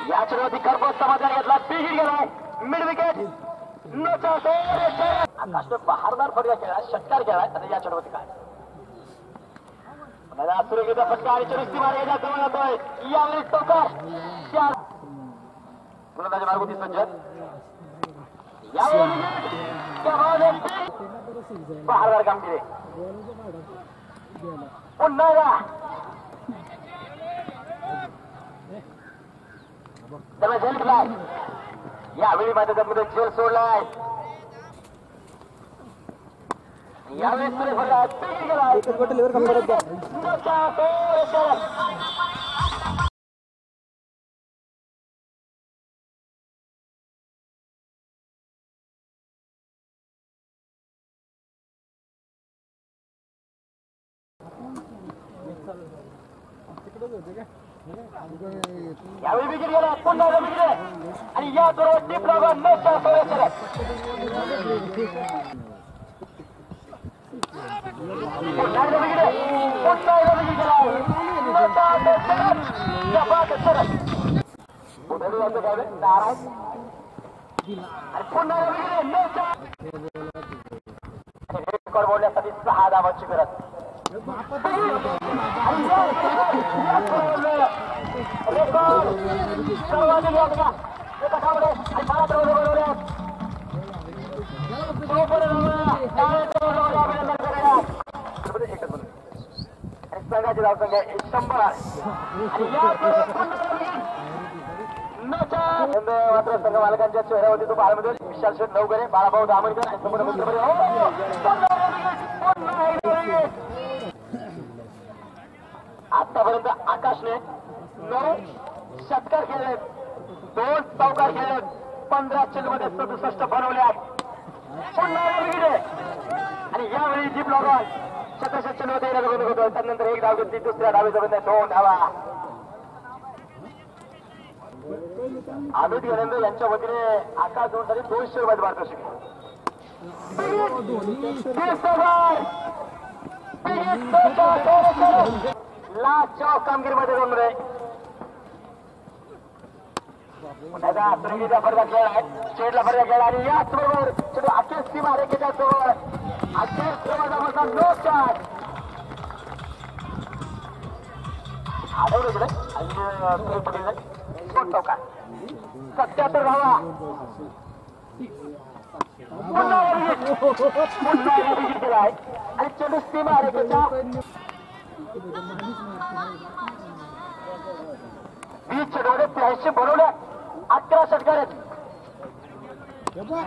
या चढवती खरपोच समाधान घेतला बिगिट गेलाय मिड विकेट आकाशने बहारदार फटका खेळला षटकार खेळलाय आता या चढवती काय सुरेखीचा फटका आणि चुरस्ती मार्गाच्या जवळ जातोय यावेळी टोकर गोलंदाजी मार्गोती सज्ज बहारदार कामगिरी पुन्हा त्याला झेल फ्लाय यावेळी मैदानामध्ये झेल सोडलाय यावेळी यावेळी विकेट गेला पुन्हा विकेट आणि या बरोबर टीप लागून नच्या सोळ्याच्या रेकॉर्ड बोलण्यासाठी 6 धावांची गरज संघाची धावसंख्या 100 मात्र संघ मालकांच्या चेहऱ्यावरती तो पाहायला मिळतो विशाल शेठ नवगरे बाळाभाऊ दामणकर आणि संपूर्ण आतापर्यंत आकाशने 9 षटकार खेळले 2 चौकार खेळले 15 चेंडूमध्ये 67 बनवल्यात पुन्हा आणि यावेळी जीप लॉगॉन 67 चेंडूमध्ये होतो त्यानंतर 1 धाव घेतली दुसऱ्या धावेचा बंद 2 धावा अमित गणेंद्र यांच्या वतीने आकाश जोडसाठी 200 रुपये मार्गदर्शक लास्टच्या कामगिरीमध्ये जमले सुरंगीचा फरका खेळ आहे स्टेटला फरका खेळ आणि याच बरोबर चलो अखेर सीमा रेखेच्या जवळ अखेर क्रमांकाचा नो चार्ज आढळले गेले आणि पटेल 77 धावा आणि चेंडू सीमा रेखेच्या 20 चेंडूमध्ये 83 बनवले 11 षटकार आहेत 12